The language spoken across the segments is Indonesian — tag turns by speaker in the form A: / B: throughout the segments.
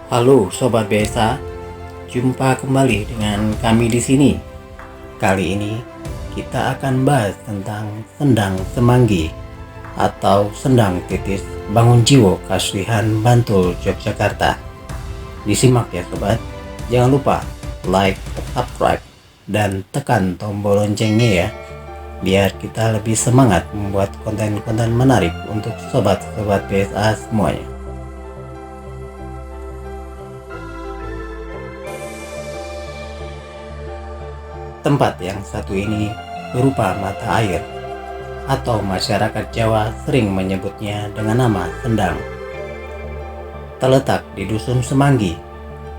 A: Halo Sobat BSA, jumpa kembali dengan kami di sini. Kali ini kita akan bahas tentang Sendang Semanggi atau Sendang Titis Bangun Jiwo Kasulihan Bantul Yogyakarta. Disimak ya sobat, jangan lupa like, subscribe, dan tekan tombol loncengnya ya, biar kita lebih semangat membuat konten-konten menarik untuk sobat-sobat BSA semuanya. Tempat yang satu ini berupa mata air, atau masyarakat Jawa sering menyebutnya dengan nama Sendang. Terletak di Dusun Semanggi,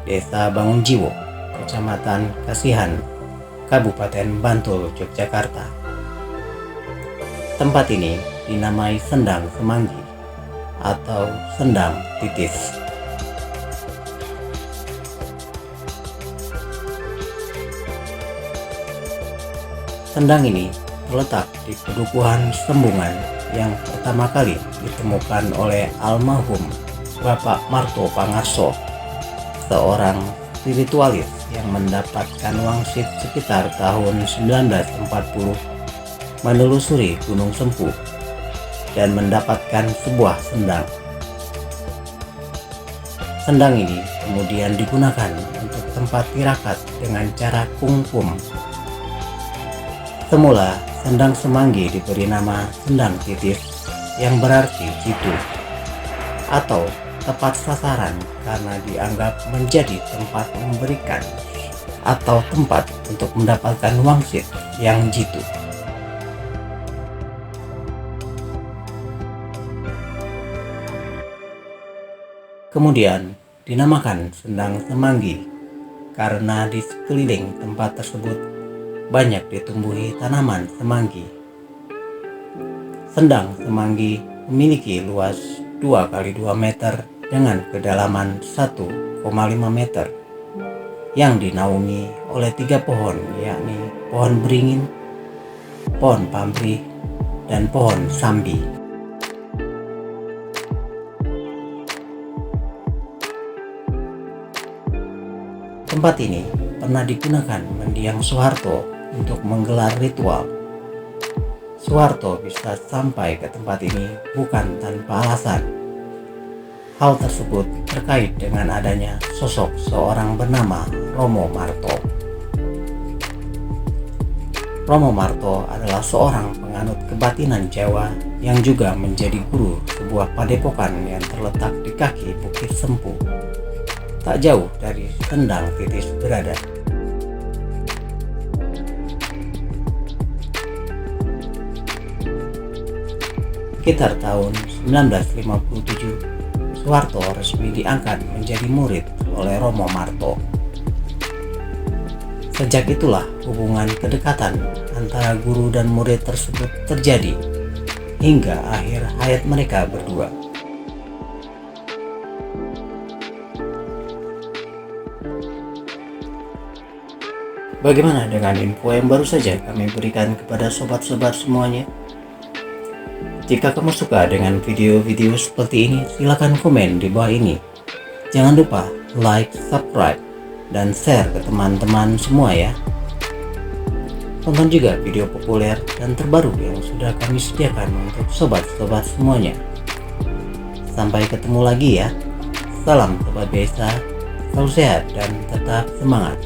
A: Desa Bangun Jiwo, Kecamatan Kasihan, Kabupaten Bantul, Yogyakarta. Tempat ini dinamai Sendang Semanggi atau Sendang Titis. Sendang ini terletak di Pedukuhan Sembungan yang pertama kali ditemukan oleh almarhum Bapak Marto Pangarso, seorang spiritualis yang mendapatkan wangsit sekitar tahun 1940 menelusuri Gunung Sempu dan mendapatkan sebuah sendang. Sendang ini kemudian digunakan untuk tempat tirakat dengan cara kungkum. Semula, Sendang Semanggi diberi nama Sendang Titis yang berarti jitu atau tepat sasaran karena dianggap menjadi tempat memberikan atau tempat untuk mendapatkan wangsit yang jitu. Kemudian dinamakan Sendang Semanggi karena di sekeliling tempat tersebut banyak ditumbuhi tanaman semanggi. Sendang Semanggi memiliki luas 2 x 2 meter dengan kedalaman 1,5 meter yang dinaungi oleh 3 pohon, yakni pohon beringin, pohon pamrih, dan pohon sambi. Tempat ini pernah digunakan mendiang Soeharto untuk menggelar ritual. Soeharto bisa sampai ke tempat ini bukan tanpa alasan. Hal tersebut terkait dengan adanya sosok seorang bernama Romo Marto. Romo Marto adalah seorang penganut kebatinan Jawa yang juga menjadi guru sebuah padepokan yang terletak di kaki Bukit Sempu, tak jauh dari Sendang Titis berada. Sekitar tahun 1957, Soeharto resmi diangkat menjadi murid oleh Romo Marto. Sejak itulah hubungan kedekatan antara guru dan murid tersebut terjadi hingga akhir hayat mereka berdua. Bagaimana dengan info yang baru saja kami berikan kepada sobat-sobat semuanya? Jika kamu suka dengan video-video seperti ini, silakan komen di bawah ini. Jangan lupa like, subscribe, dan share ke teman-teman semua ya. Tonton juga video populer dan terbaru yang sudah kami sediakan untuk sobat-sobat semuanya. Sampai ketemu lagi ya. Salam Sobat BSA, selalu sehat dan tetap semangat.